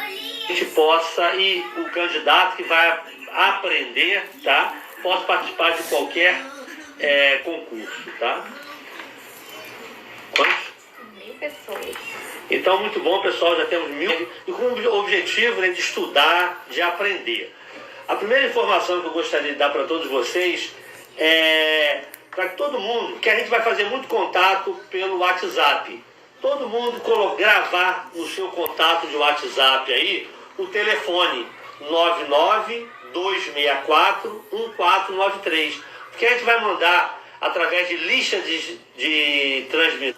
a gente possa, e o candidato que vai aprender, tá? Possa participar de qualquer concurso, tá? Quantos? 1000 pessoas. Então, muito bom, pessoal, já temos 1000, e com o objetivo, né, de estudar, de aprender. A primeira informação que eu gostaria de dar para todos vocês é para todo mundo, que a gente vai fazer muito contato pelo WhatsApp. Todo mundo gravar no seu contato de WhatsApp aí o telefone 992641493, porque a gente vai mandar através de lista de transmitir.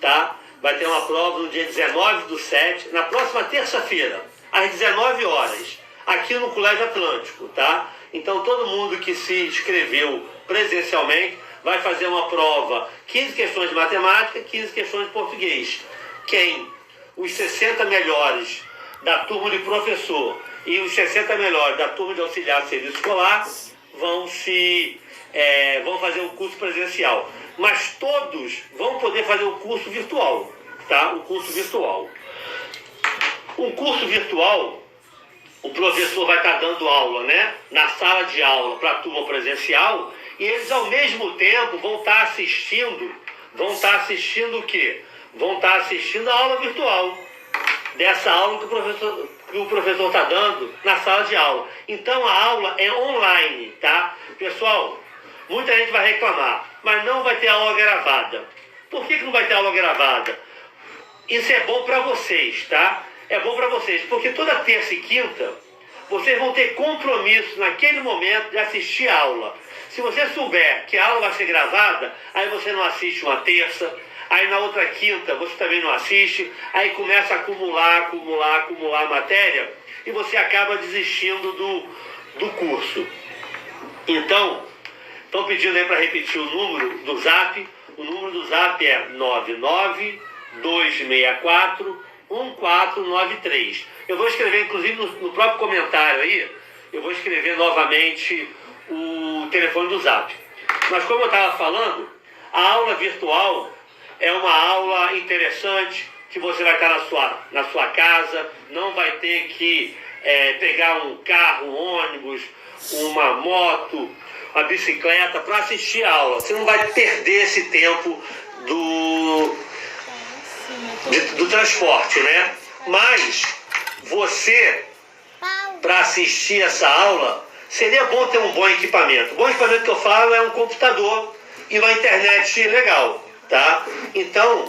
Vai ter uma prova no dia 19/7, na próxima terça-feira, às 19 horas, aqui no Colégio Atlântico, tá? Então todo mundo que se inscreveu presencialmente vai fazer uma prova, 15 questões de matemática, 15 questões de português. Os 60 melhores da turma de professor e os 60 melhores da turma de auxiliar de serviço escolar vão fazer o curso presencial. Mas todos vão poder fazer o curso virtual, tá? O curso virtual. O curso virtual, o professor vai estar dando aula, né? Na sala de aula para a turma presencial, e eles ao mesmo tempo vão estar assistindo o quê? Vão estar assistindo a aula virtual, dessa aula que o professor está dando na sala de aula. Então a aula é online, tá? Pessoal, muita gente vai reclamar, mas não vai ter aula gravada. Por que não vai ter aula gravada? Isso é bom para vocês, tá? É bom para vocês, porque toda terça e quinta vocês vão ter compromisso naquele momento de assistir a aula. Se você souber que a aula vai ser gravada, aí você não assiste uma terça, aí na outra quinta você também não assiste, aí começa a acumular matéria e você acaba desistindo do curso. Então, estão pedindo aí para repetir o número do Zap. O número do Zap é 992641493. Eu vou escrever, inclusive, no próprio comentário aí, eu vou escrever novamente o telefone do Zap. Mas como eu estava falando, a aula virtual é uma aula interessante, que você vai estar na sua casa, não vai ter que pegar um carro, um ônibus, uma moto, a bicicleta para assistir a aula. Você não vai perder esse tempo do transporte, né? Mas você, para assistir essa aula, seria bom ter um bom equipamento. O bom equipamento que eu falo é um computador e uma internet legal, tá? Então,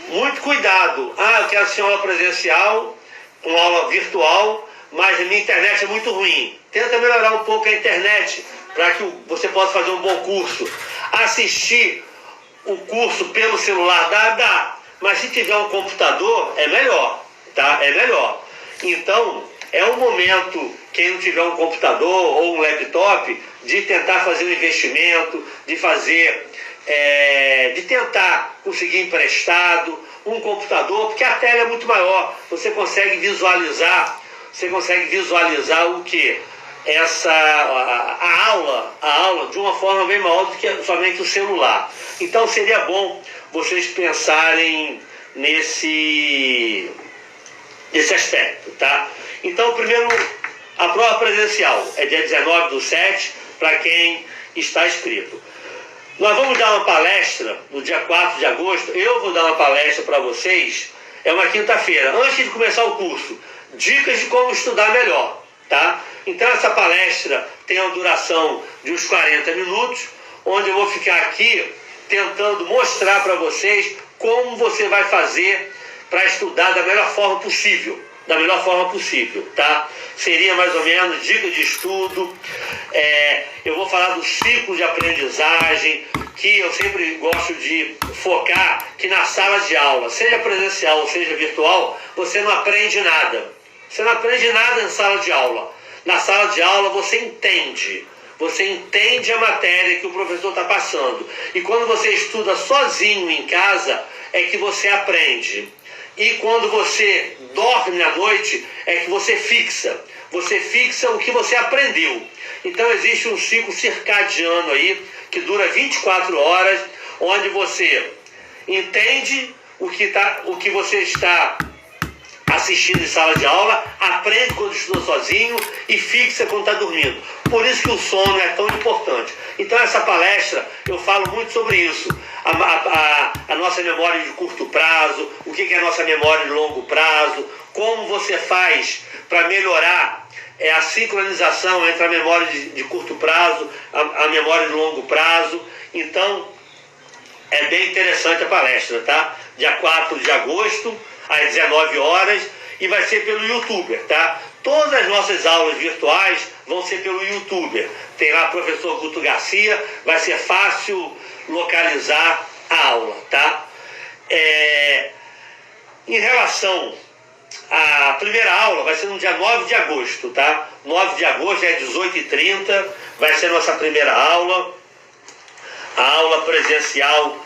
muito cuidado. Eu quero assistir uma aula presencial, uma aula virtual, mas a minha internet é muito ruim. Tenta melhorar um pouco a internet para que você possa fazer um bom curso. Assistir o curso pelo celular dá. Mas se tiver um computador, é melhor, tá? É melhor. Então, é um momento, quem não tiver um computador ou um laptop, de tentar fazer um investimento, de tentar conseguir emprestado um computador, porque a tela é muito maior. Você consegue visualizar o que? A aula de uma forma bem maior do que somente o celular. Então seria bom vocês pensarem nesse aspecto, tá? Então, primeiro, a prova presencial é dia 19/7 para quem está inscrito. Nós vamos dar uma palestra no dia 4 de agosto. Eu vou dar uma palestra para vocês, é uma quinta-feira, antes de começar o curso. Dicas de como estudar melhor, tá? Então essa palestra tem uma duração de uns 40 minutos, onde eu vou ficar aqui tentando mostrar para vocês como você vai fazer para estudar da melhor forma possível. Tá? Seria mais ou menos dicas de estudo. Eu vou falar do ciclo de aprendizagem, que eu sempre gosto de focar, que na sala de aula, seja presencial ou seja virtual, você não aprende nada. Você não aprende nada na sala de aula. Na sala de aula você entende a matéria que o professor está passando. E quando você estuda sozinho em casa, é que você aprende. E quando você dorme à noite, é que você fixa o que você aprendeu. Então existe um ciclo circadiano aí, que dura 24 horas, onde você entende o que você está assistindo em sala de aula, aprende quando estuda sozinho e fixa quando está dormindo. Por isso que o sono é tão importante. Então essa palestra eu falo muito sobre isso. A nossa memória de curto prazo, o que é a nossa memória de longo prazo, como você faz para melhorar a sincronização entre a memória de curto prazo, a memória de longo prazo. Então é bem interessante a palestra, tá? Dia 4 de agosto, às 19 horas, e vai ser pelo YouTuber, tá? Todas as nossas aulas virtuais vão ser pelo YouTuber. Tem lá o professor Guto Garcia, vai ser fácil localizar a aula, tá? Em relação à primeira aula, vai ser no dia 9 de agosto, tá? 9 de agosto, é 18h30, vai ser nossa primeira aula, a aula presencial.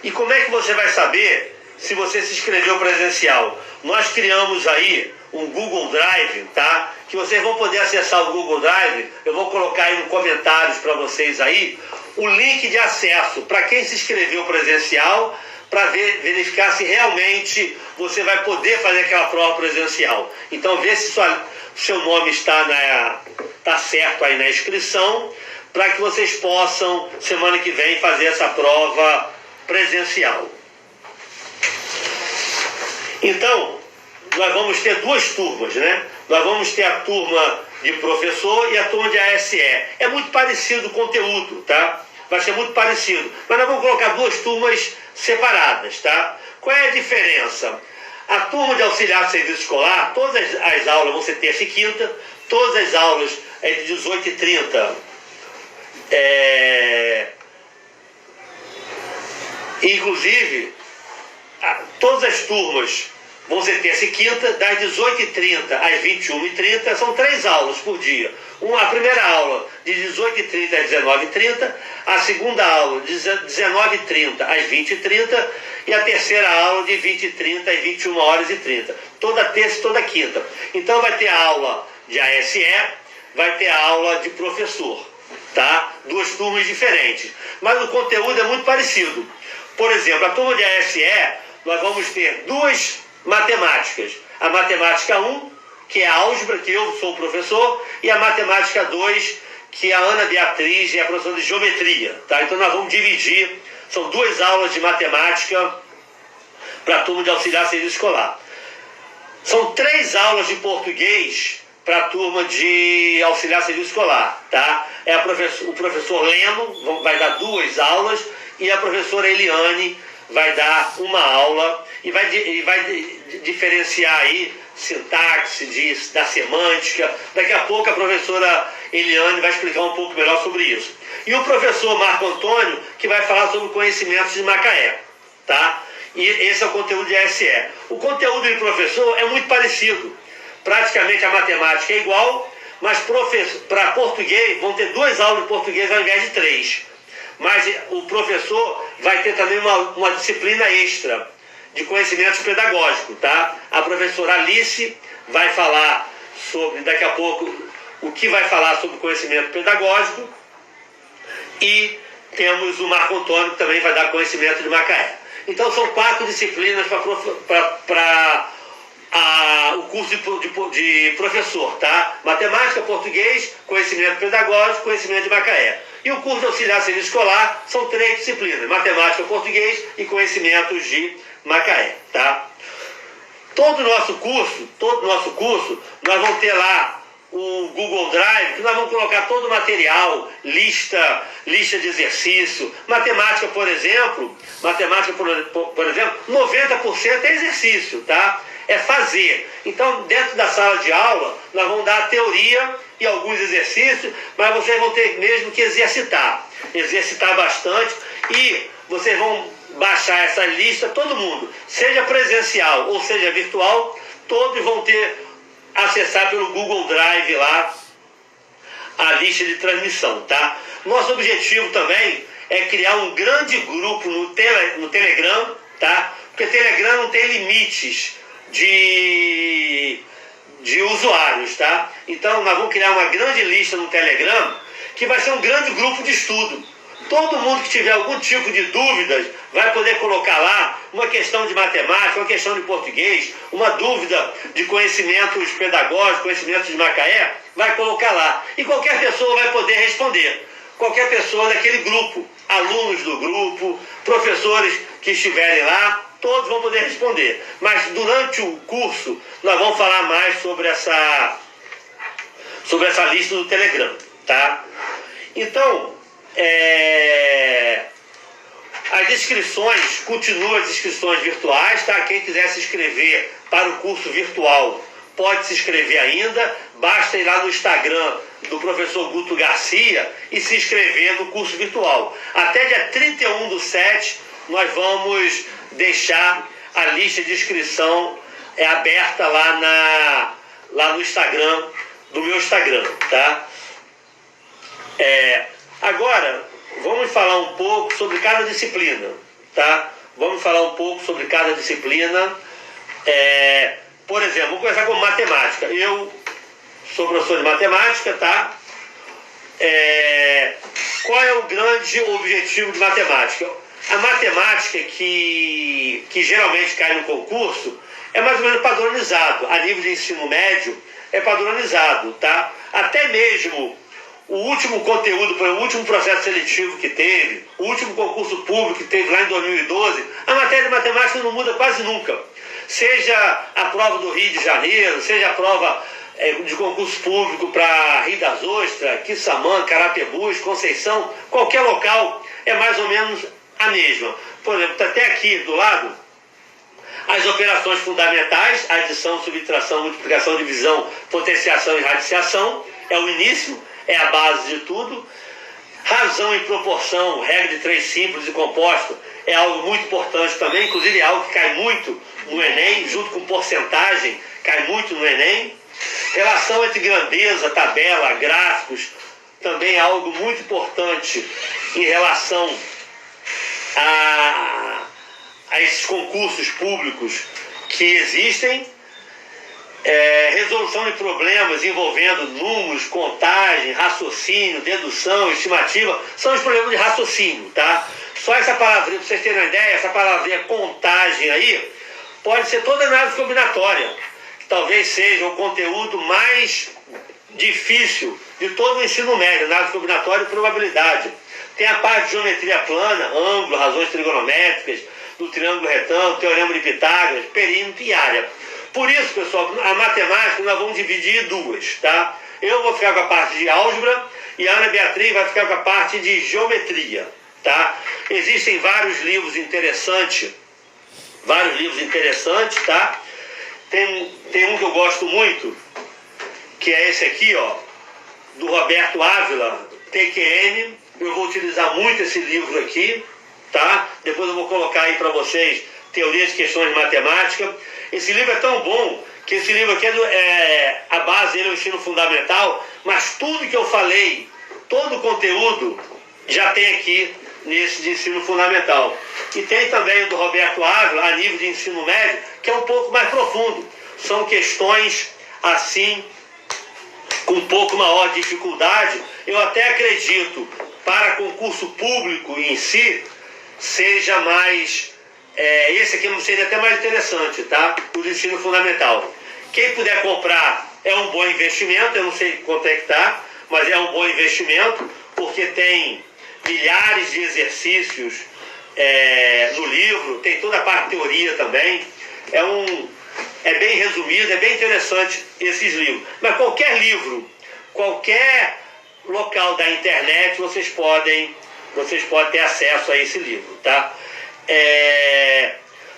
E como é que você vai saber se você se inscreveu presencial? Nós criamos aí um Google Drive, tá? Que vocês vão poder acessar o Google Drive. Eu vou colocar aí nos comentários para vocês aí o link de acesso para quem se inscreveu presencial, para verificar se realmente você vai poder fazer aquela prova presencial. Então vê se seu nome está certo aí na inscrição, para que vocês possam, semana que vem, fazer essa prova presencial. Então, nós vamos ter duas turmas, né? Nós vamos ter a turma de professor e a turma de ASE. É muito parecido o conteúdo, tá? Vai ser muito parecido. Mas nós vamos colocar duas turmas separadas, tá? Qual é a diferença? A turma de auxiliar de serviço escolar, todas as aulas vão ser terça e quinta, todas as aulas é de 18h30. Inclusive, todas as turmas vão ser terça e quinta, das 18h30 às 21h30, são 3 aulas por dia. A primeira aula de 18h30 às 19h30, a segunda aula de 19h30 às 20h30 e a terceira aula de 20h30 às 21h30. Toda terça e toda quinta. Então vai ter a aula de ASE, vai ter a aula de professor, tá? Duas turmas diferentes. Mas o conteúdo é muito parecido. Por exemplo, a turma de ASE, nós vamos ter duas matemáticas. A matemática 1, que é a álgebra, que eu sou o professor, e a matemática 2, que a Ana Beatriz é a professora de geometria, tá? Então nós vamos dividir, são 2 aulas de matemática para a turma de auxiliar serviço escolar. São 3 aulas de português para a turma de auxiliar serviço escolar, tá? O professor Leno vai dar 2 aulas e a professora Eliane vai dar uma aula e vai diferenciar aí sintaxe, da semântica. Daqui a pouco a professora Eliane vai explicar um pouco melhor sobre isso. E o professor Marco Antônio, que vai falar sobre conhecimentos de Macaé, tá? E esse é o conteúdo de ASE. O conteúdo de professor é muito parecido. Praticamente a matemática é igual, mas para português vão ter 2 aulas de português ao invés de 3. Mas o professor vai ter também uma disciplina extra de conhecimentos pedagógicos, tá? A professora Alice vai falar sobre, daqui a pouco, o que vai falar sobre conhecimento pedagógico, e temos o Marco Antônio, que também vai dar conhecimento de Macaé. Então são 4 disciplinas para o curso de professor, tá? Matemática, português, conhecimento pedagógico, conhecimento de Macaé. E o curso de auxiliar de serviço escolar são 3 disciplinas: matemática, português e conhecimentos de Macaé, tá? Todo o nosso curso, nós vamos ter lá o Google Drive, que nós vamos colocar todo o material, lista de exercício. Matemática, por exemplo, 90% é exercício, tá? É fazer. Então, dentro da sala de aula, nós vamos dar a teoria e alguns exercícios, mas vocês vão ter mesmo que exercitar bastante, e vocês vão baixar essa lista, todo mundo, seja presencial ou seja virtual, todos vão acessar pelo Google Drive lá a lista de transmissão, tá? Nosso objetivo também é criar um grande grupo no Telegram, tá? Porque Telegram não tem limites de usuários, tá? Então nós vamos criar uma grande lista no Telegram, que vai ser um grande grupo de estudo. Todo mundo que tiver algum tipo de dúvidas vai poder colocar lá uma questão de matemática, uma questão de português, uma dúvida de conhecimentos pedagógicos, conhecimentos de Macaé, vai colocar lá. E qualquer pessoa vai poder responder. Qualquer pessoa daquele grupo, alunos do grupo, professores que estiverem lá, todos vão poder responder. Mas durante o curso nós vamos falar mais sobre essa lista do Telegram, tá? Então, as inscrições, continuam as inscrições virtuais, tá? Quem quiser se inscrever para o curso virtual pode se inscrever ainda, basta ir lá no Instagram do professor Guto Garcia e se inscrever no curso virtual. Até dia 31/7 nós vamos deixar a lista de inscrição aberta lá no Instagram, do meu Instagram, tá? Agora, vamos falar um pouco sobre cada disciplina, tá? Vamos falar um pouco sobre cada disciplina. Por exemplo, vou começar com matemática. Eu sou professor de matemática, tá? Qual é o grande objetivo de matemática? A matemática que geralmente cai no concurso é mais ou menos padronizado. A nível de ensino médio é padronizado, tá? Até mesmo o último conteúdo, o último processo seletivo que teve, o último concurso público que teve lá em 2012, a matéria de matemática não muda quase nunca. Seja a prova do Rio de Janeiro, seja a prova de concurso público para Rio das Ostras, Quissamã, Carapebus, Conceição, qualquer local é mais ou menos a mesma. Por exemplo, está até aqui do lado, as operações fundamentais, adição, subtração, multiplicação, divisão, potenciação e radiciação, é o início, é a base de tudo. Razão e proporção, regra de 3 simples e composto, é algo muito importante também, inclusive é algo que cai muito no Enem, junto com porcentagem, cai muito no Enem. Relação entre grandeza, tabela, gráficos, também é algo muito importante em relação a esses concursos públicos que existem. Resolução de problemas envolvendo números, contagem, raciocínio, dedução, estimativa, são os problemas de raciocínio, tá? Só essa palavrinha, para vocês terem uma ideia, essa palavrinha contagem aí, pode ser toda análise combinatória, que talvez seja o conteúdo mais difícil de todo o ensino médio, análise combinatória e probabilidade. Tem a parte de geometria plana, ângulo, razões trigonométricas, do triângulo retângulo, teorema de Pitágoras, perímetro e área. Por isso, pessoal, a matemática nós vamos dividir em duas, tá? Eu vou ficar com a parte de álgebra e a Ana Beatriz vai ficar com a parte de geometria, tá? Existem vários livros interessantes, tá? Tem um que eu gosto muito, que é esse aqui, ó, do Roberto Ávila, TQN. Eu vou utilizar muito esse livro aqui, tá? Depois eu vou colocar aí para vocês teoria de questões de matemática. Esse livro é tão bom que esse livro aqui a base dele é o ensino fundamental, mas tudo que eu falei, todo o conteúdo já tem aqui nesse de ensino fundamental. E tem também o do Roberto Ávila, a nível de ensino médio, que é um pouco mais profundo. São questões assim, com um pouco maior dificuldade. Eu até acredito, para concurso público em si, seja mais... esse aqui seria até mais interessante, tá? O do ensino fundamental. Quem puder comprar é um bom investimento, eu não sei quanto é que tá, mas é um bom investimento, porque tem milhares de exercícios no livro, tem toda a parte de teoria também. É bem resumido, é bem interessante esses livros. Mas qualquer livro, qualquer local da internet, vocês podem ter acesso a esse livro, tá?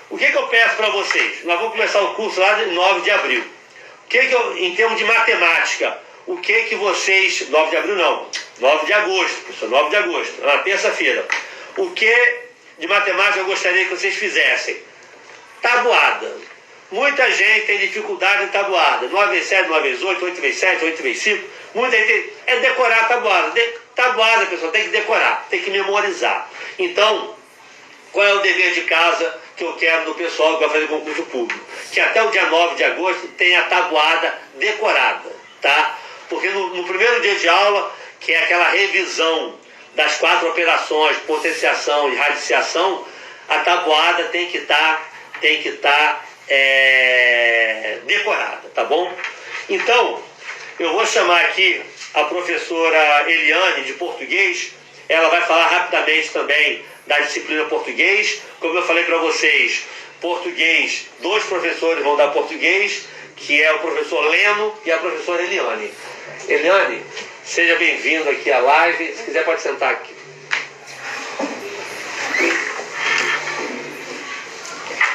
O que eu peço para vocês? Nós vamos começar o curso lá de 9 de abril. Em termos de matemática, o que vocês... 9 de abril não, 9 de agosto, pessoal, 9 de agosto, na terça-feira. O que de matemática eu gostaria que vocês fizessem? Tabuada. Muita gente tem dificuldade em tabuada. 9 vezes 7, 9 vezes 8, 8 vezes 7, 8 vezes 5. Muita gente é decorar a tabuada. Tabuada, pessoal, tem que decorar, tem que memorizar. Então, qual é o dever de casa que eu quero do pessoal que vai fazer concurso público? Que até o dia 9 de agosto tenha a tabuada decorada, tá? Porque no primeiro dia de aula, que é aquela revisão das 4 operações, potenciação e radiciação, a tabuada tem que estar decorada, tá bom? Então, eu vou chamar aqui a professora Eliane, de português. Ela vai falar rapidamente também da disciplina português. Como eu falei para vocês, português, 2 professores vão dar português, que é o professor Leno e a professora Eliane. Eliane, seja bem-vindo aqui à live. Se quiser, pode sentar aqui.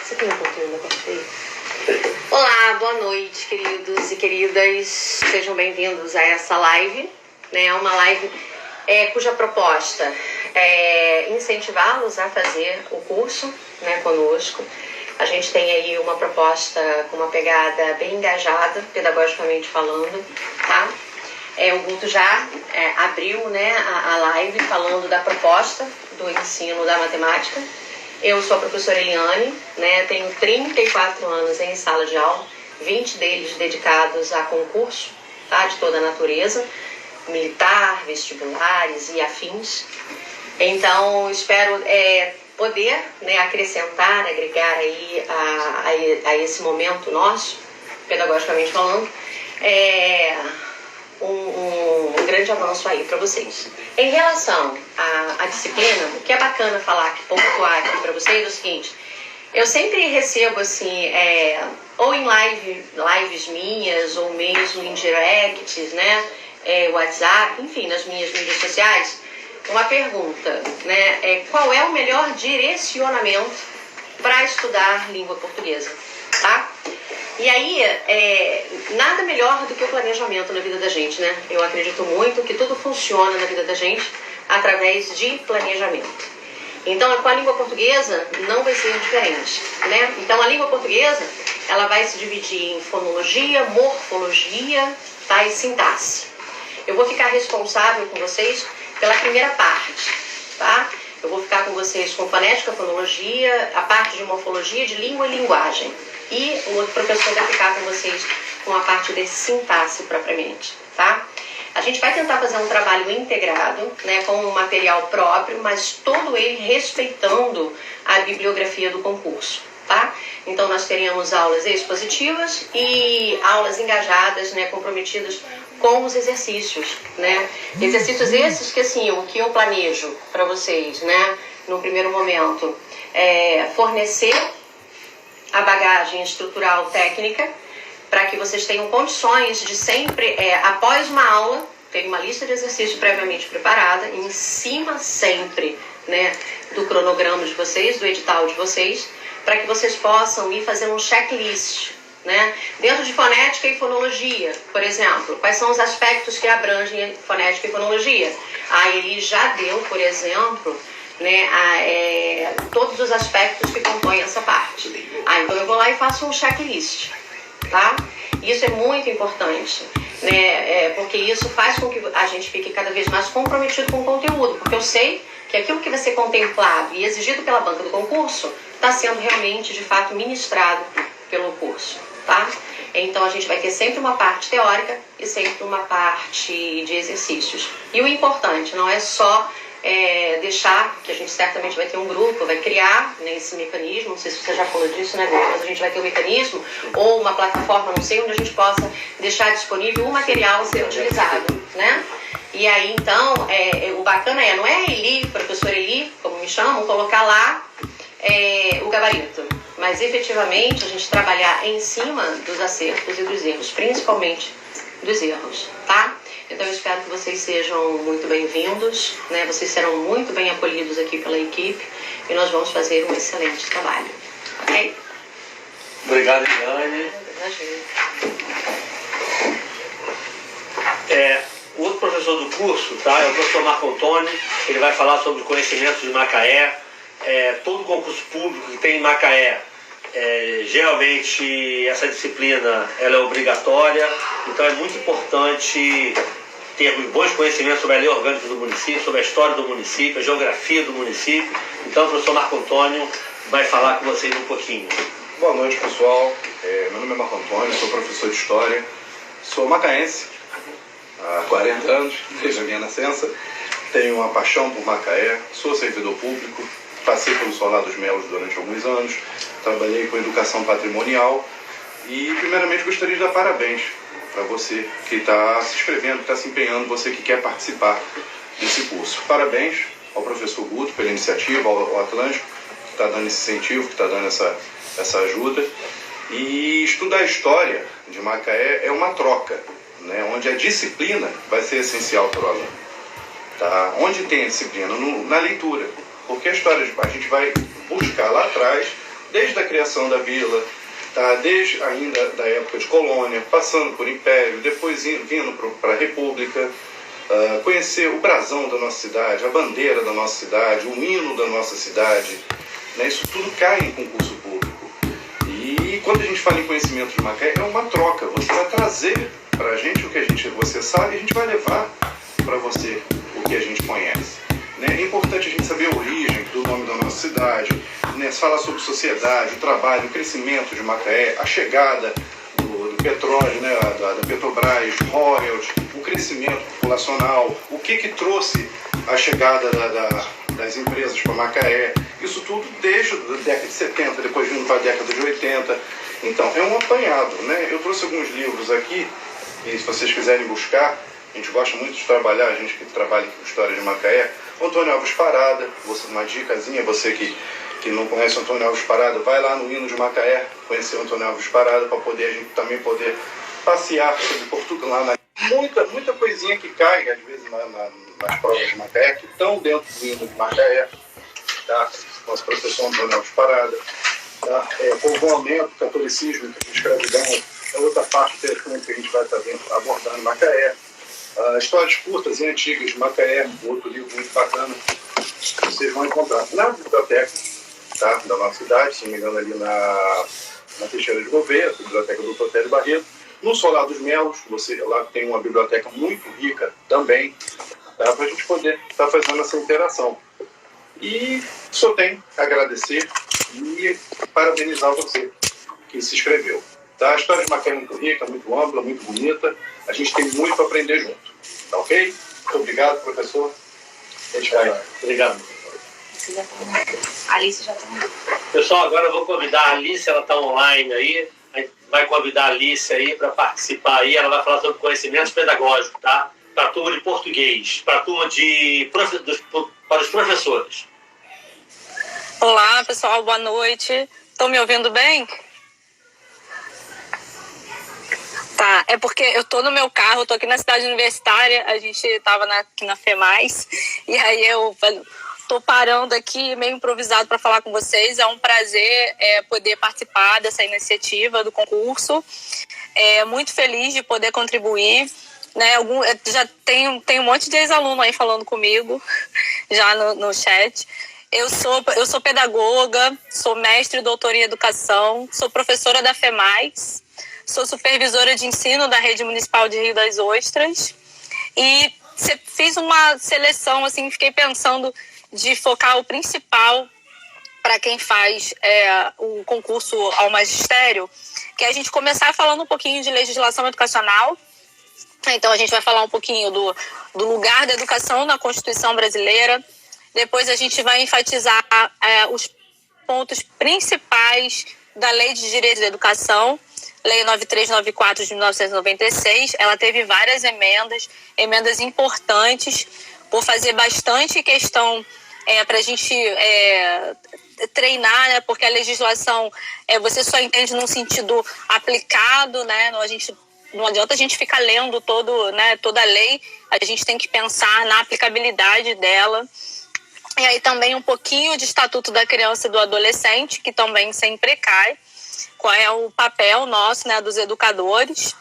Você tem um pouquinho da parte? Olá, boa noite, queridos e queridas. Sejam bem-vindos a essa live, né? Uma live cuja proposta é incentivá-los a fazer o curso, né, conosco. A gente tem aí uma proposta com uma pegada bem engajada, pedagogicamente falando, tá? O Guto já abriu, né, a live falando da proposta do ensino da matemática. Eu sou a professora Eliane, né, tenho 34 anos em sala de aula, 20 deles dedicados a concurso, tá, de toda a natureza, militar, vestibulares e afins. Então, espero poder, né, acrescentar, agregar aí a esse momento nosso, pedagogicamente falando, um grande avanço aí para vocês. Em relação à disciplina, o que é bacana falar, pontuar aqui para vocês é o seguinte: eu sempre recebo assim, ou em lives minhas, ou mesmo em directs, né, WhatsApp, enfim, nas minhas mídias sociais, uma pergunta, né, qual é o melhor direcionamento para estudar língua portuguesa, tá? E aí, nada melhor do que o planejamento na vida da gente, né? Eu acredito muito que tudo funciona na vida da gente através de planejamento. Então, com a língua portuguesa não vai ser diferente, né? Então, a língua portuguesa, ela vai se dividir em fonologia, morfologia, tá, e sintaxe. Eu vou ficar responsável com vocês pela primeira parte, tá? Eu vou ficar com vocês com fonética, fonologia, a parte de morfologia, de língua e linguagem. E o outro professor vai ficar com vocês com a parte de sintaxe propriamente, tá? A gente vai tentar fazer um trabalho integrado, né, com um material próprio, mas todo ele respeitando a bibliografia do concurso, tá? Então nós teremos aulas expositivas e aulas engajadas, né, comprometidas com os exercícios, né? Exercícios esses que, assim, o que eu planejo para vocês, né, no primeiro momento, fornecer a bagagem estrutural técnica para que vocês tenham condições de sempre, após uma aula, ter uma lista de exercícios previamente preparada, em cima sempre, né, do cronograma de vocês, do edital de vocês, para que vocês possam ir fazendo um checklist, né? Dentro de fonética e fonologia, por exemplo, quais são os aspectos que abrangem fonética e fonologia? A Eli já deu, por exemplo, né, todos os aspectos que compõem essa parte. Então eu vou lá e faço um checklist, tá? Isso é muito importante, né, porque isso faz com que a gente fique cada vez mais comprometido com o conteúdo, porque eu sei que aquilo que vai ser contemplado e exigido pela banca do concurso está sendo realmente, de fato, ministrado pelo curso, tá? Então a gente vai ter sempre uma parte teórica e sempre uma parte de exercícios. E o importante não é só deixar, que a gente certamente vai ter um grupo, vai criar, né, esse mecanismo, não sei se você já falou disso, né, mas a gente vai ter um mecanismo ou uma plataforma, não sei, onde a gente possa deixar disponível o material a ser utilizado, né? E aí, então, o bacana não é a Eli, professora Eli, como me chamam, colocar lá o gabarito, mas efetivamente a gente trabalhar em cima dos acertos e dos erros, principalmente dos erros, tá? Então eu espero que vocês sejam muito bem-vindos, né? Vocês serão muito bem acolhidos aqui pela equipe e nós vamos fazer um excelente trabalho, ok? Obrigado, Eliane. O outro professor do curso, tá, é o professor Marco Antônio. Ele vai falar sobre conhecimentos de Macaé. Todo concurso público que tem em Macaé, geralmente essa disciplina ela é obrigatória, então é muito importante termos bons conhecimentos sobre a lei orgânica do município, sobre a história do município, a geografia do município. Então o professor Marco Antônio vai falar com vocês um pouquinho. Boa noite, pessoal. Meu nome é Marco Antônio, sou professor de História, sou macaense há 40 anos, desde a minha nascença. tenho uma paixão por Macaé, sou servidor público, passei pelo Solar dos Melos durante alguns anos, trabalhei com educação patrimonial e, primeiramente, gostaria de dar parabéns para você que está se inscrevendo, que está se empenhando, você que quer participar desse curso. Parabéns ao professor Guto pela iniciativa, ao Atlântico, que está dando esse incentivo, que está dando essa ajuda. E estudar a história de Macaé é uma troca, né, onde a disciplina vai ser essencial para o aluno. Tá? Onde tem a disciplina? Na leitura. Porque a história a gente vai buscar lá atrás, desde a criação da vila, tá? Desde ainda da época de colônia, passando por império, depois vindo para a república, conhecer o brasão da nossa cidade, a bandeira da nossa cidade, o hino da nossa cidade, né? Isso tudo cai em concurso público. E quando a gente fala em conhecimento de Macaé, é uma troca. Você vai trazer para a gente o que você sabe e a gente vai levar para você o que a gente conhece. É importante a gente saber a origem do nome da nossa cidade, né? Falar sobre sociedade, o trabalho, o crescimento de Macaé, a chegada do petróleo, né? da Petrobras, royalties, o crescimento populacional, o que trouxe a chegada das empresas para Macaé. Isso tudo desde a década de 70, depois vindo para a década de 80. Então, é um apanhado, né? Eu trouxe alguns livros aqui, e se vocês quiserem buscar, a gente gosta muito de trabalhar, a gente que trabalha com história de Macaé. Antônio Alves Parada, uma dicasinha, você que não conhece o Antônio Alves Parada, vai lá no hino de Macaé, conhecer o Antônio Alves Parada, para a gente também poder passear sobre Portugal, lá muita coisinha que cai, às vezes, nas provas de Macaé, que estão dentro do hino de Macaé, tá? Nosso professor Antônio Alves Parada, tá? Povoamento, catolicismo, escravidão, é outra parte desse que a gente vai estar abordando em Macaé. Histórias curtas e antigas de Macaé, outro livro muito bacana, vocês vão encontrar na biblioteca, tá, da nossa cidade, se não me engano, ali na Teixeira de Gouveia, biblioteca do Dr. Télio Barreto. No Solar dos Melos, lá tem uma biblioteca muito rica também, tá, para a gente poder estar fazendo essa interação. E só tenho a agradecer e parabenizar você que se inscreveu. Tá? A história de Macaé é muito rica, muito ampla, muito bonita. A gente tem muito para aprender junto. Tá ok? Muito obrigado, professor. Obrigado. A Alice já está. Pessoal, agora eu vou convidar a Alice, ela está online aí. A gente vai convidar a Alice aí para participar aí. Ela vai falar sobre conhecimentos pedagógicos, tá? Para a turma de português, para a turma para os professores. Olá, pessoal, boa noite. Estão me ouvindo bem? Tá, é porque eu tô no meu carro, tô aqui na cidade universitária, a gente tava aqui na FEMAIS, e aí eu tô parando aqui, meio improvisado para falar com vocês. É um prazer poder participar dessa iniciativa do concurso. Muito feliz de poder contribuir, né? Já tem um monte de ex-aluno aí falando comigo, já no chat. Eu sou pedagoga, sou mestre e doutora em educação, sou professora da FEMAIS, sou supervisora de ensino da Rede Municipal de Rio das Ostras e fiz uma seleção, assim, fiquei pensando de focar o principal para quem faz o concurso ao magistério, que é a gente começar falando um pouquinho de legislação educacional. Então a gente vai falar um pouquinho do lugar da educação na Constituição brasileira. Depois a gente vai enfatizar os pontos principais da Lei de Direito da Educação, Lei 9394 de 1996. Ela teve várias emendas importantes. Vou fazer bastante questão para a gente treinar, né? Porque a legislação você só entende num sentido aplicado, né? Não adianta a gente ficar lendo toda a lei, a gente tem que pensar na aplicabilidade dela. E aí também um pouquinho de Estatuto da Criança e do Adolescente, que também sempre cai. Qual é o papel nosso, né, dos educadores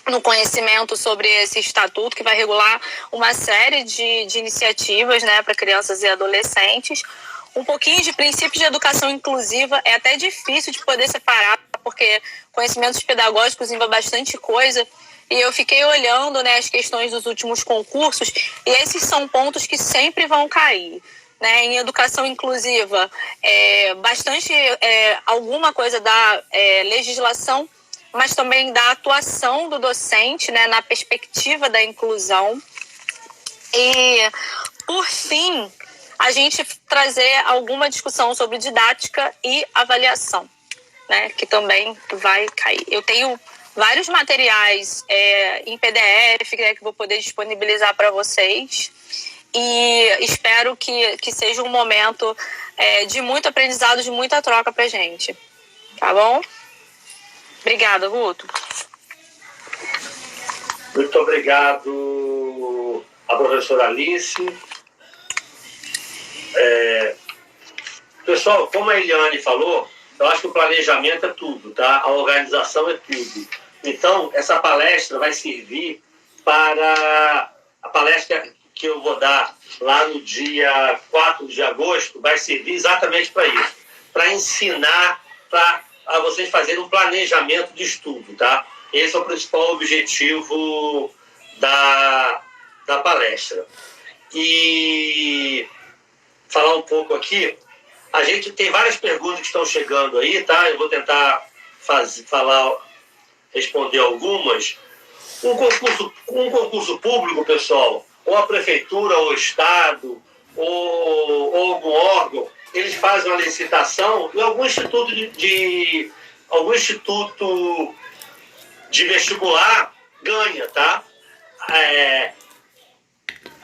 no conhecimento sobre esse estatuto, que vai regular uma série de iniciativas, né, para crianças e adolescentes. Um pouquinho de princípios de educação inclusiva. É até difícil de poder separar, porque conhecimentos pedagógicos envolvem bastante coisa. E eu fiquei olhando, né, as questões dos últimos concursos, e esses são pontos que sempre vão cair. Né, em educação inclusiva, bastante alguma coisa da legislação, mas também da atuação do docente, né, na perspectiva da inclusão. E por fim, a gente trazer alguma discussão sobre didática e avaliação, né? Que também vai cair. Eu tenho vários materiais em PDF, né, que vou poder disponibilizar para vocês. E espero que seja um momento de muito aprendizado, de muita troca para a gente. Tá bom? Obrigada, Guto. Muito obrigado à professora Alice. Pessoal, como a Eliane falou, eu acho que o planejamento é tudo, tá? A organização é tudo. Então, essa palestra vai servir para... A palestra que eu vou dar lá no dia 4 de agosto vai servir exatamente para isso. Para ensinar a vocês fazerem um planejamento de estudo, tá? Esse é o principal objetivo da palestra. E falar um pouco aqui, a gente tem várias perguntas que estão chegando aí, tá? Eu vou tentar responder algumas. Um concurso público, pessoal, ou a prefeitura, ou o Estado, ou algum órgão, eles fazem uma licitação em algum instituto de vestibular ganha, tá?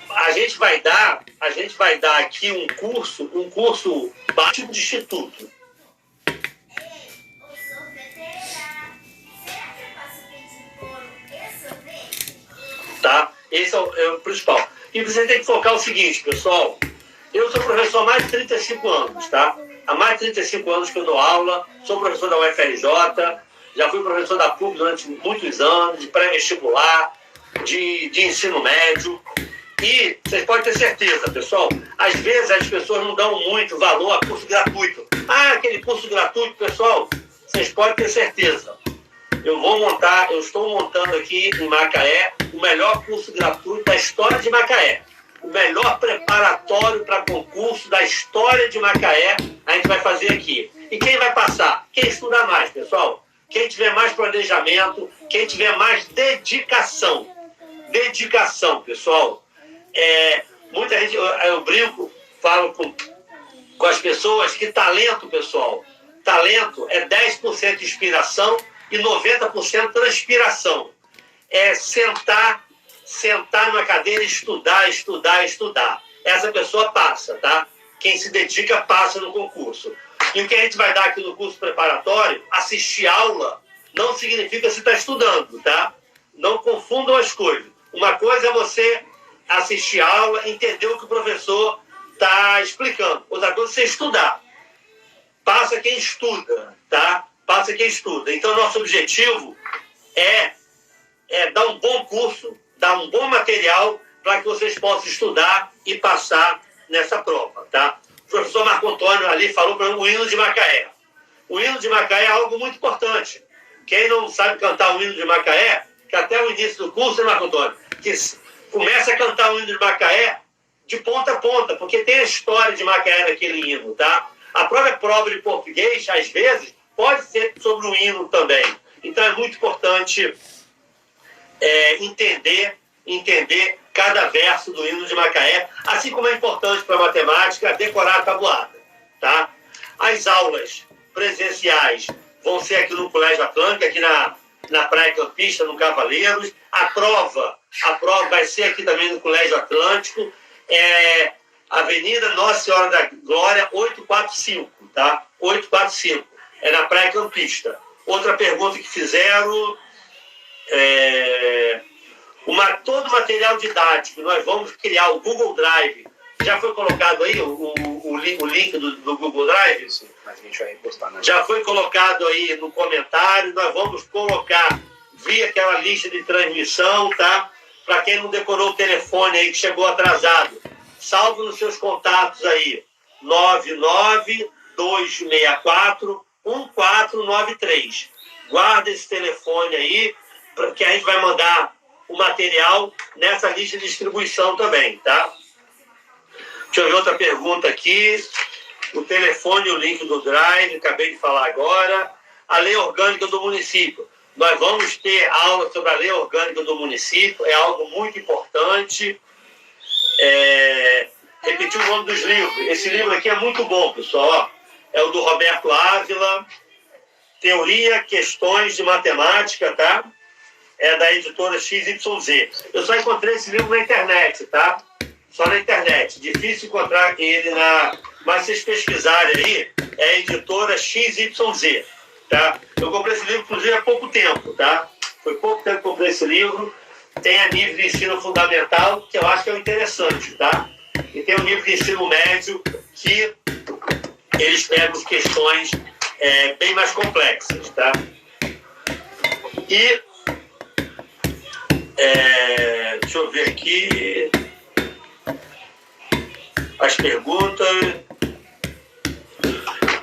A gente vai dar aqui um curso básico de instituto. Tá? Esse é o principal. E você tem que focar o seguinte, pessoal. Eu sou professor há mais de 35 anos, tá? Há mais de 35 anos que eu dou aula, sou professor da UFRJ, já fui professor da PUC durante muitos anos, de pré-vestibular, de ensino médio. E vocês podem ter certeza, pessoal, às vezes as pessoas não dão muito valor a curso gratuito. Aquele curso gratuito, pessoal, vocês podem ter certeza. Eu estou montando aqui em Macaé o melhor curso gratuito da história de Macaé. O melhor preparatório para concurso da história de Macaé, a gente vai fazer aqui. E quem vai passar? Quem estudar mais, pessoal. Quem tiver mais planejamento, quem tiver mais dedicação. Dedicação, pessoal. Muita gente, eu brinco, falo com as pessoas que talento, pessoal, talento é 10% de inspiração e 90% transpiração. É sentar numa cadeira e estudar. Essa pessoa passa, tá? Quem se dedica passa no concurso. E o que a gente vai dar aqui no curso preparatório, assistir aula, não significa se está estudando, tá? Não confundam as coisas. Uma coisa é você assistir aula, entender o que o professor está explicando. Outra coisa é você estudar. Passa quem estuda, tá? Passa quem estuda. Então, nosso objetivo é dar um bom curso, dar um bom material para que vocês possam estudar e passar nessa prova, tá? O professor Marco Antônio ali falou para o hino de Macaé. O hino de Macaé é algo muito importante. Quem não sabe cantar o hino de Macaé, que até o início do curso, né, Marco Antônio, que começa a cantar o hino de Macaé de ponta a ponta, porque tem a história de Macaé naquele hino, tá? A própria prova de português, às vezes, pode ser sobre o hino também. Então é muito importante entender cada verso do hino de Macaé, assim como é importante para a matemática decorar a tabuada, tá? As aulas presenciais vão ser aqui no Colégio Atlântico, aqui na Praia Campista, no Cavaleiros. A prova vai ser aqui também no Colégio Atlântico, Avenida Nossa Senhora da Glória, 845, tá? 845, é na Praia Campista. Outra pergunta que fizeram, todo o material didático, nós vamos criar o Google Drive. Já foi colocado aí o link do Google Drive? Sim, mas a gente vai postar, né? Já foi colocado aí no comentário, nós vamos colocar via aquela lista de transmissão, tá? Para quem não decorou o telefone aí, que chegou atrasado, salve nos seus contatos aí, 99264-1493. Guarda esse telefone aí, porque a gente vai mandar o material nessa lista de distribuição também, tá? Deixa eu ver outra pergunta aqui. O telefone e o link do Drive, acabei de falar agora. A lei orgânica do município. Nós vamos ter aula sobre a lei orgânica do município, é algo muito importante. repetir o nome dos livros. Esse livro aqui é muito bom, pessoal. Ó, é o do Roberto Ávila, Teoria, Questões de Matemática, tá? É da editora XYZ. Eu só encontrei esse livro na internet, tá? Só na internet. Difícil encontrar ele na... Mas se vocês pesquisarem aí, é a editora XYZ, tá? Eu comprei esse livro, inclusive, há pouco tempo, tá? Foi pouco tempo que eu comprei esse livro. Tem a nível de ensino fundamental, que eu acho que é o interessante, tá? E tem o nível de ensino médio, que eles pegam questões bem mais complexas, tá? E deixa eu ver aqui as perguntas.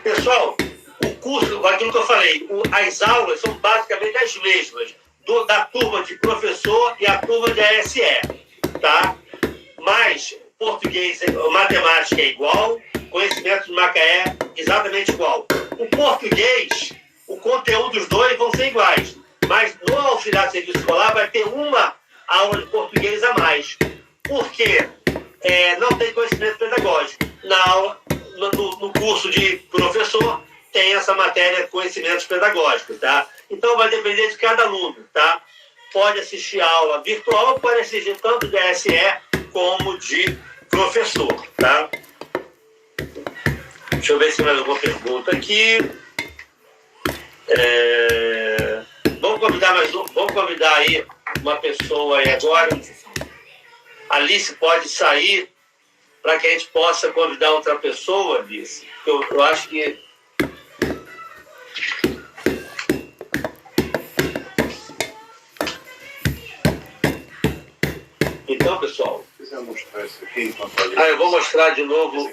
Pessoal, o curso, aquilo que eu falei, as aulas são basicamente as mesmas, da turma de professor e a turma de ASE, tá? Mas português, matemática é igual, conhecimento de Macaé exatamente igual. O português, o conteúdo dos dois vão ser iguais, mas no auxiliar de serviço escolar vai ter uma aula de português a mais. Por quê? Não tem conhecimento pedagógico. Na aula, no curso de professor, tem essa matéria de conhecimentos pedagógicos, tá? Então vai depender de cada aluno, tá? Pode assistir a aula virtual, pode assistir tanto de ASE como de professor, tá? Deixa eu ver se tem mais alguma pergunta aqui. Vamos convidar aí uma pessoa aí agora. Alice pode sair para que a gente possa convidar outra pessoa, Alice. Eu acho que... Então, pessoal... Mostrar isso aqui, eu vou mostrar de novo.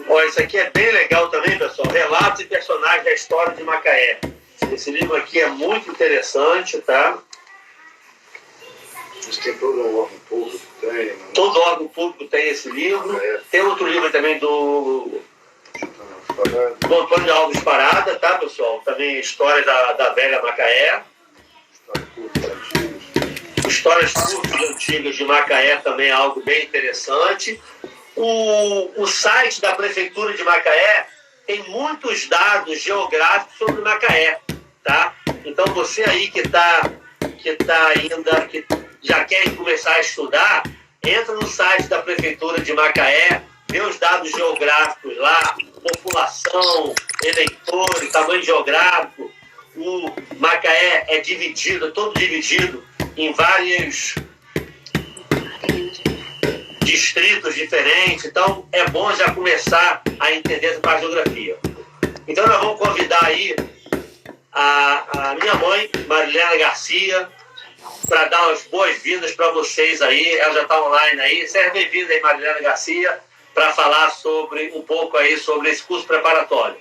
Olha, isso aqui é bem legal também, pessoal. Relatos e personagens da história de Macaé. Esse livro aqui é muito interessante, tá? Isso tem todo um órgão público, tem. Né? Todo órgão público tem esse livro. Tem outro livro também do Antônio de Alves Parada, tá, pessoal? Também História da Velha Macaé. Histórias curtas antigas de Macaé também é algo bem interessante. O site da Prefeitura de Macaé tem muitos dados geográficos sobre Macaé, tá? Então você aí que já quer começar a estudar, entra no site da Prefeitura de Macaé, vê os dados geográficos lá, população, eleitores, tamanho geográfico. O Macaé é dividido, todo dividido em vários distritos diferentes, então é bom já começar a entender essa parte de geografia. Então nós vamos convidar aí a minha mãe, Marilena Garcia, para dar umas boas-vindas para vocês aí. Ela já está online aí. Seja bem-vinda aí, Marilena Garcia, para falar um pouco aí sobre esse curso preparatório.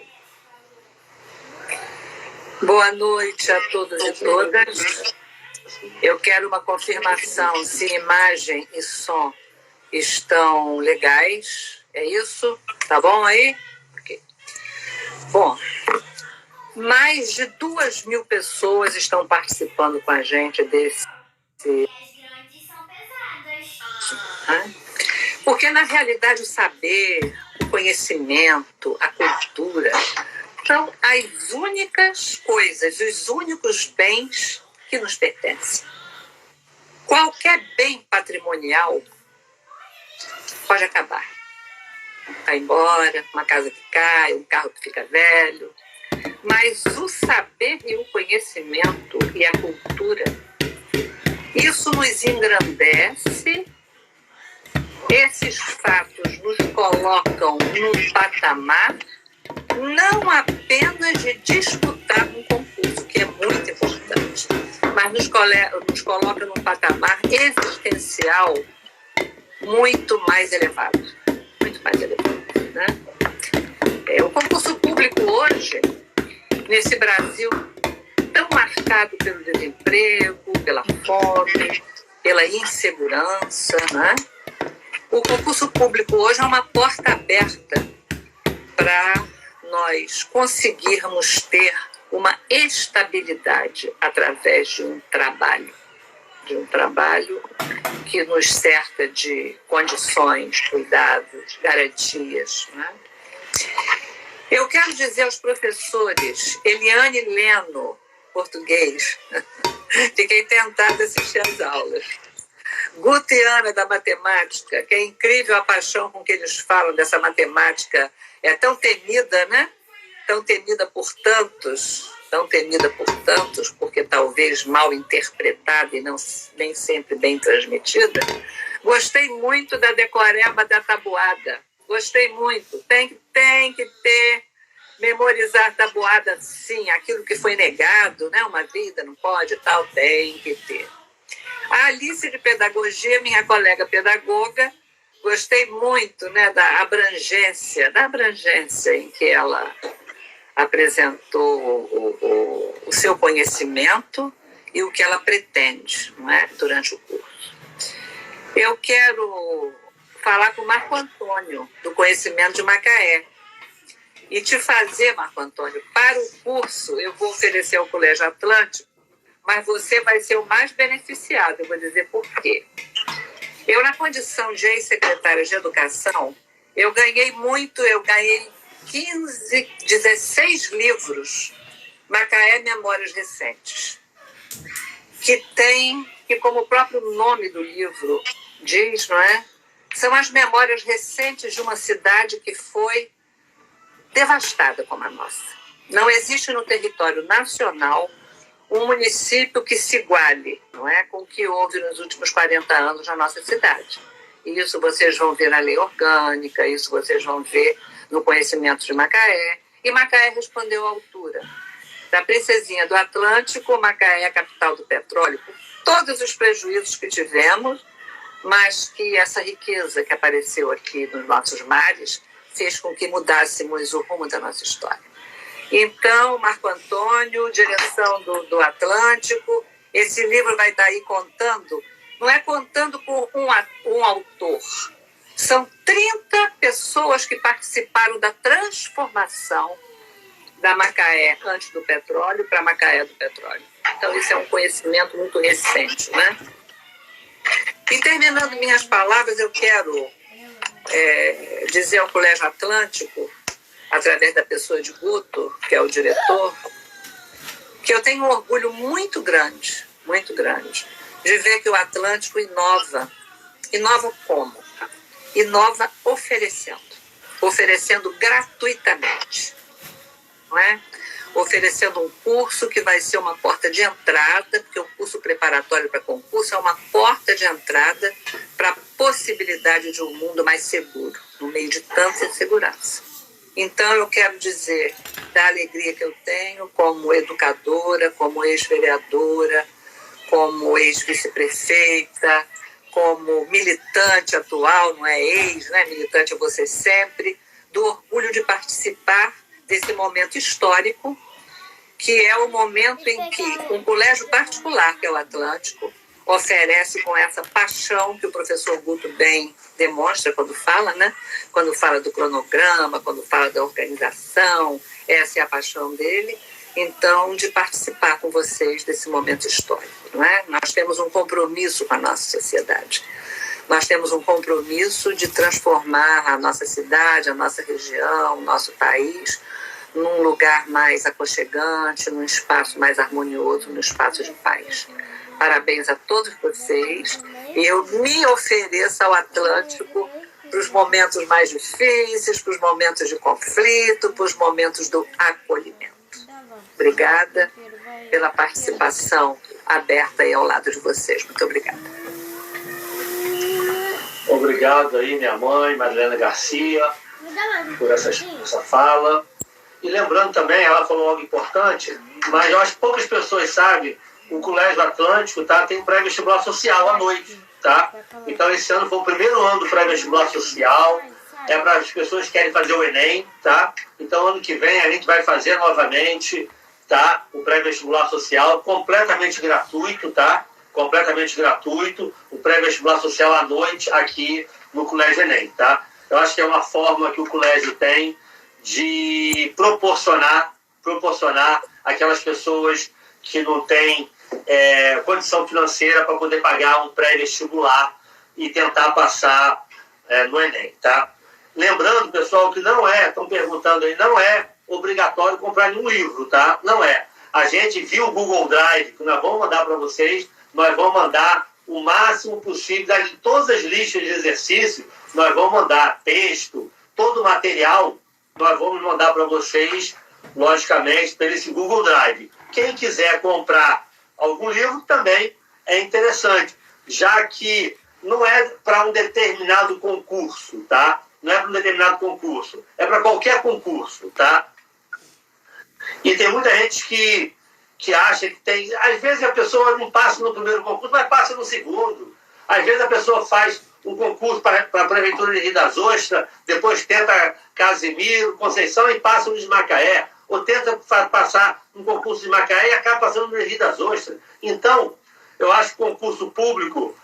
Boa noite a todos e todas. Eu quero uma confirmação se imagem e som estão legais. É isso? Tá bom aí? Okay. Bom, mais de 2.000 pessoas estão participando com a gente desse... Porque, na realidade, o saber, o conhecimento, a cultura são as únicas coisas, os únicos bens que nos pertencem. Qualquer bem patrimonial pode acabar. Vai embora, uma casa que cai, um carro que fica velho. Mas o saber e o conhecimento e a cultura, isso nos engrandece. Esses fatos nos colocam num patamar não apenas de disputar um concurso, que é muito importante, mas nos coloca num patamar existencial muito mais elevado. Muito mais elevado, né? O concurso público hoje, nesse Brasil tão marcado pelo desemprego, pela fome, pela insegurança, né? O concurso público hoje é uma porta aberta para nós conseguirmos ter uma estabilidade através de um trabalho. de um trabalho que nos cerca de condições, cuidados, garantias. Né? Eu quero dizer aos professores, Eliane Leno, português, fiquei tentada a assistir às aulas. Guto e Ana, da matemática, que é incrível a paixão com que eles falam dessa matemática, é tão temida, né? Tão temida por tantos, porque talvez mal interpretada e não, nem sempre bem transmitida. Gostei muito da decoreba da tabuada. Gostei muito. Tem que ter, memorizar a tabuada, sim, aquilo que foi negado, né? Uma vida não pode, tal, tem que ter. A Alice de Pedagogia, minha colega pedagoga, gostei muito, né, da abrangência em que ela apresentou o seu conhecimento e o que ela pretende, não é, durante o curso. Eu quero falar com o Marco Antônio, do Conhecimento de Macaé, e te fazer, Marco Antônio, para o curso, eu vou oferecer ao Colégio Atlântico, mas você vai ser o mais beneficiado, eu vou dizer por quê. Eu, na condição de ex-secretária de Educação, eu ganhei 16 livros, Macaé Memórias Recentes, que como o próprio nome do livro diz, não é? São as memórias recentes de uma cidade que foi devastada como a nossa. Não existe no território nacional um município que se iguale, não é, com o que houve nos últimos 40 anos na nossa cidade. E isso vocês vão ver na lei orgânica, isso vocês vão ver no conhecimento de Macaé. E Macaé respondeu à altura. Da princesinha do Atlântico, Macaé é a capital do petróleo, por todos os prejuízos que tivemos, mas que essa riqueza que apareceu aqui nos nossos mares fez com que mudássemos o rumo da nossa história. Então, Marco Antônio, direção do Atlântico, esse livro vai estar aí contando, não é contando por um autor, são 30 pessoas que participaram da transformação da Macaé antes do petróleo para Macaé do petróleo. Então, isso é um conhecimento muito recente, né? E terminando minhas palavras, eu quero dizer ao Colégio Atlântico, através da pessoa de Guto, que é o diretor, que eu tenho um orgulho muito grande, de ver que o Atlântico inova. Inova como? Inova oferecendo gratuitamente, não é? Oferecendo um curso que vai ser uma porta de entrada, porque o curso preparatório para concurso é uma porta de entrada para a possibilidade de um mundo mais seguro, no meio de tanta insegurança. Então, eu quero dizer da alegria que eu tenho como educadora, como ex-vereadora, como ex-vice-prefeita, como militante atual, não é ex, né? Militante é você sempre, do orgulho de participar desse momento histórico, que é o momento em que um colégio particular, que é o Atlântico, oferece com essa paixão que o professor Guto bem demonstra quando fala, né? Quando fala do cronograma, quando fala da organização, essa é a paixão dele. Então, de participar com vocês desse momento histórico, não é? Nós temos um compromisso com a nossa sociedade. Nós temos um compromisso de transformar a nossa cidade, a nossa região, o nosso país, num lugar mais aconchegante, num espaço mais harmonioso, num espaço de paz. Parabéns a todos vocês. Eu me ofereço ao Atlântico para os momentos mais difíceis, para os momentos de conflito, para os momentos do acolhimento. Obrigada pela participação aberta aí ao lado de vocês. Muito obrigada. Obrigado aí, minha mãe, Madalena Garcia, por essa fala. E lembrando também, ela falou algo importante, mas eu acho que poucas pessoas sabem, o Colégio Atlântico, tá, tem um pré-vestibular social à noite, tá? Então esse ano foi o primeiro ano do pré-vestibular social, é para as pessoas que querem fazer o Enem, tá? Então ano que vem a gente vai fazer novamente, tá? O pré-vestibular social completamente gratuito, tá? Completamente gratuito, o pré-vestibular social à noite aqui no Colégio Enem, tá? Eu acho que é uma forma que o colégio tem de proporcionar aquelas pessoas que não têm condição financeira para poder pagar um pré-vestibular e tentar passar no Enem, tá? Lembrando, pessoal, que não estão perguntando aí, não é obrigatório comprar nenhum livro, tá? Não é. A gente viu o Google Drive, que nós vamos mandar para vocês, nós vamos mandar o máximo possível de todas as listas de exercício, nós vamos mandar texto, todo o material, nós vamos mandar para vocês, logicamente, pelo esse Google Drive. Quem quiser comprar algum livro também é interessante, já que não é para um determinado concurso, tá? Não é para um determinado concurso, é para qualquer concurso, tá? E tem muita gente que acha que tem... Às vezes a pessoa não passa no primeiro concurso, mas passa no segundo. Às vezes a pessoa faz um concurso para a Prefeitura de Rio das Ostras, depois tenta Casimiro, Conceição e passa no de Macaé. Ou tenta passar um concurso de Macaé e acaba passando no Rio das Ostras. Então, eu acho que concurso público,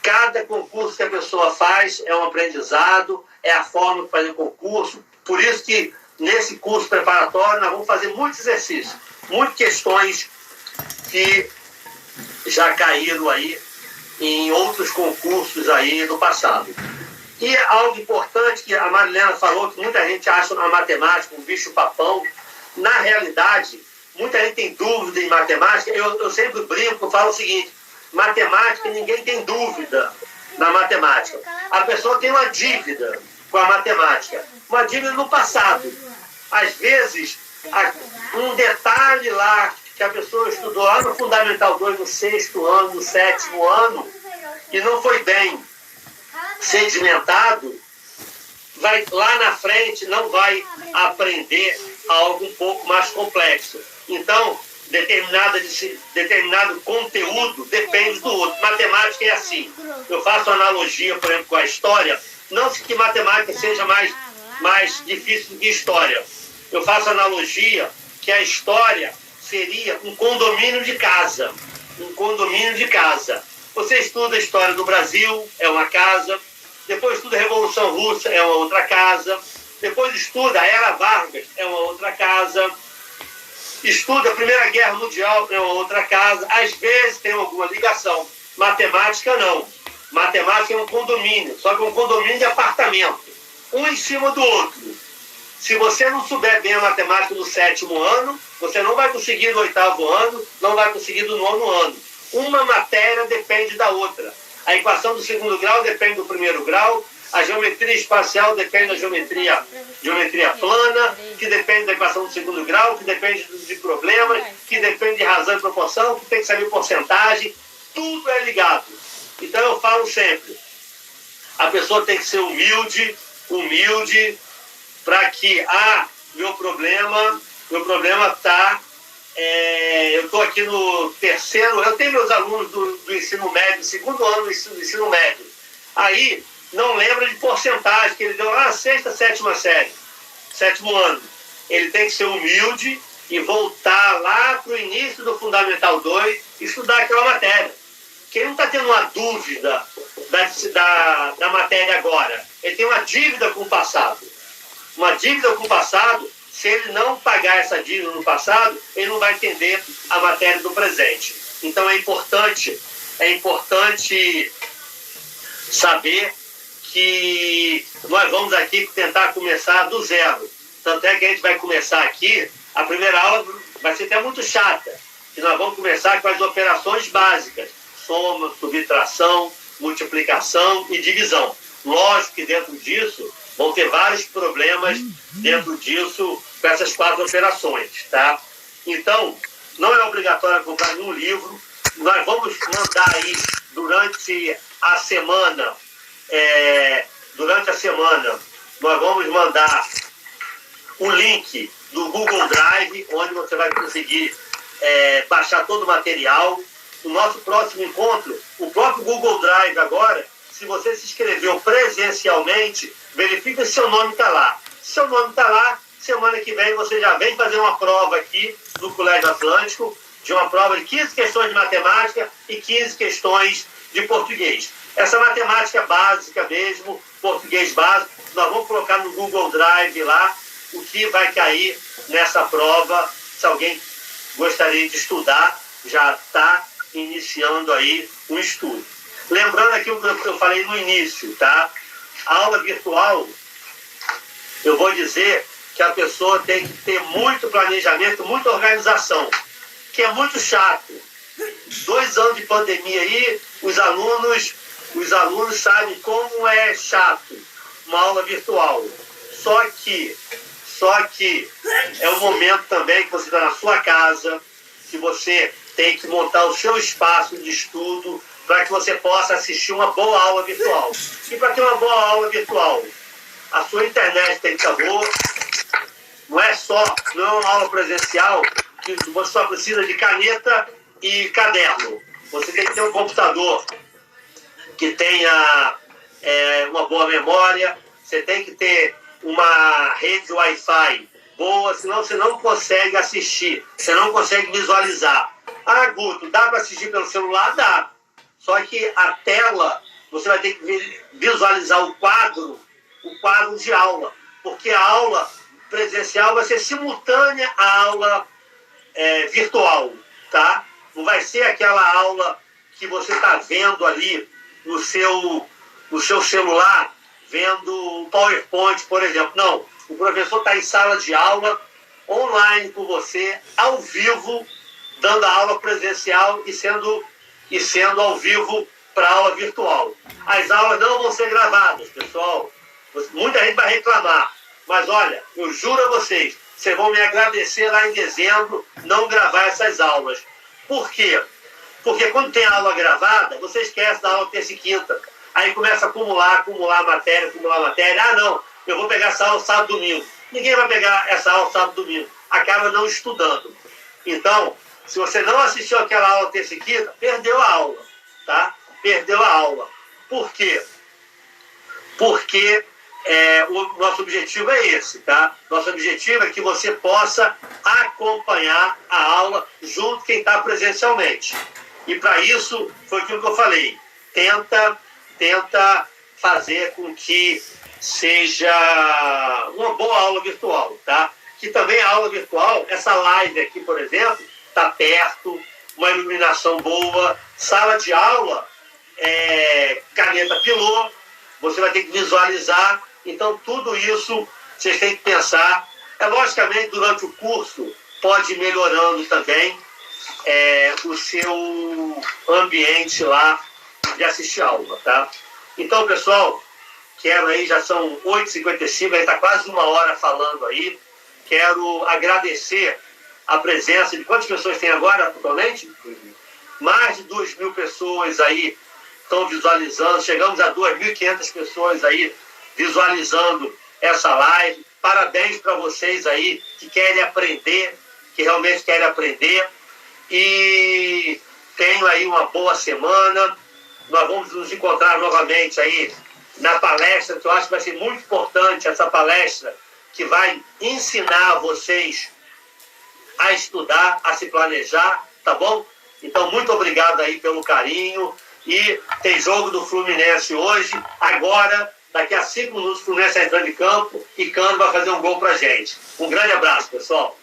cada concurso que a pessoa faz é um aprendizado, é a forma de fazer concurso. Por isso que nesse curso preparatório nós vamos fazer muitos exercícios, muitas questões que já caíram aí em outros concursos aí no passado. E algo importante que a Marilena falou, que muita gente acha a matemática um bicho-papão. Na realidade, muita gente tem dúvida em matemática. Eu sempre brinco, eu falo o seguinte: matemática, ninguém tem dúvida na matemática. A pessoa tem uma dívida com a matemática, uma dívida no passado. Às vezes, um detalhe lá que a pessoa estudou lá no Fundamental 2, no 6º ano, no 7º ano, e não foi bem sedimentado, lá na frente não vai aprender algo um pouco mais complexo. Então, determinado conteúdo depende do outro. Matemática é assim. Eu faço analogia, por exemplo, com a história. Não que matemática seja mais difícil do que história. Eu faço analogia que a história seria um condomínio de casa. Um condomínio de casa. Você estuda a história do Brasil, é uma casa. Depois estuda a Revolução Russa, é uma outra casa. Depois estuda a Era Vargas, é uma outra casa. Estuda a Primeira Guerra Mundial, é uma outra casa. Às vezes tem alguma ligação. Matemática, não. Matemática é um condomínio, só que um condomínio de apartamento. Um em cima do outro. Se você não souber bem a matemática do 7º ano, você não vai conseguir do 8º ano, não vai conseguir do 9º ano. Uma matéria depende da outra. A equação do 2º grau depende do 1º grau, a geometria espacial depende da geometria plana, que depende da equação do 2º grau, que depende de problemas, que depende de razão e proporção, que tem que saber porcentagem. Tudo é ligado. Então eu falo sempre, a pessoa tem que ser humilde para que, meu problema está... eu estou aqui no 3º, eu tenho meus alunos do ensino médio, 2º ano do ensino médio. Aí, não lembra de porcentagem, que ele deu lá na 6ª, 7ª série, 7º ano. Ele tem que ser humilde e voltar lá para o início do Fundamental 2 e estudar aquela matéria. Porque ele não está tendo uma dúvida da matéria agora. Ele tem uma dívida com o passado. Uma dívida com o passado. Se ele não pagar essa dívida no passado, ele não vai entender a matéria do presente. Então é importante saber que nós vamos aqui tentar começar do zero. Tanto é que a gente vai começar aqui, a primeira aula vai ser até muito chata, que nós vamos começar com as operações básicas: soma, subtração, multiplicação e divisão. Lógico que dentro disso vão ter vários problemas dentro disso, com essas 4 operações, tá? Então, não é obrigatório comprar nenhum livro. Nós vamos mandar aí durante a semana, nós vamos mandar o link do Google Drive, onde você vai conseguir baixar todo o material. O nosso próximo encontro, o próprio Google Drive agora, se você se inscreveu presencialmente, verifica se seu nome está lá. Se seu nome está lá, semana que vem você já vem fazer uma prova aqui no Colégio Atlântico, de uma prova de 15 questões de matemática e 15 questões de português. Essa matemática básica mesmo, português básico, nós vamos colocar no Google Drive lá o que vai cair nessa prova. Se alguém gostaria de estudar, já está iniciando aí um estudo. Lembrando aquilo que eu falei no início, tá? A aula virtual, eu vou dizer que a pessoa tem que ter muito planejamento, muita organização, que é muito chato. 2 anos de pandemia aí, os alunos sabem como é chato uma aula virtual. Só que é um momento também que você está na sua casa, que você tem que montar o seu espaço de estudo para que você possa assistir uma boa aula virtual. E para ter uma boa aula virtual, a sua internet tem que estar boa. Não é uma aula presencial que você só precisa de caneta e caderno. Você tem que ter um computador que tenha uma boa memória, você tem que ter uma rede Wi-Fi boa, senão você não consegue assistir, você não consegue visualizar. Ah, Guto, dá para assistir pelo celular? Dá. Só que a tela, você vai ter que visualizar o quadro de aula, porque a aula presencial vai ser simultânea à aula virtual, tá? Não vai ser aquela aula que você está vendo ali no seu celular, vendo o PowerPoint, por exemplo. Não, o professor está em sala de aula, online com você, ao vivo, dando a aula presencial e sendo ao vivo para a aula virtual. As aulas não vão ser gravadas, pessoal. Muita gente vai reclamar. Mas olha, eu juro a vocês vão me agradecer lá em dezembro não gravar essas aulas. Por quê? Porque quando tem aula gravada, você esquece da aula terça e quinta. Aí começa a acumular matéria. Ah, não, eu vou pegar essa aula sábado e domingo. Ninguém vai pegar essa aula sábado e domingo. Acaba não estudando. Então, se você não assistiu aquela aula terça e quinta, perdeu a aula, tá? Perdeu a aula. Por quê? Porque o nosso objetivo é esse, tá? Nosso objetivo é que você possa acompanhar a aula junto com quem está presencialmente. E para isso, foi aquilo que eu falei. Tenta fazer com que seja uma boa aula virtual, tá? Que também a aula virtual, essa live aqui, por exemplo, está perto, uma iluminação boa, sala de aula, caneta pilô, você vai ter que visualizar. Então, tudo isso vocês têm que pensar. Logicamente, durante o curso, pode ir melhorando também o seu ambiente lá de assistir aula, tá? Então, pessoal, quero aí, já são 8h55, aí está quase 1 hora falando aí. Quero agradecer a presença de quantas pessoas tem agora atualmente? Mais de 2.000 pessoas aí estão visualizando. Chegamos a 2.500 pessoas aí visualizando essa live. Parabéns para vocês aí que querem aprender, que realmente querem aprender. E tenho aí uma boa semana. Nós vamos nos encontrar novamente aí na palestra, que eu acho que vai ser muito importante, essa palestra que vai ensinar vocês a estudar, a se planejar, tá bom? Então, muito obrigado aí pelo carinho. E tem jogo do Fluminense hoje. Agora, daqui a 5 minutos, o Fluminense está entrando em campo e Cano vai fazer um gol pra gente. Um grande abraço, pessoal.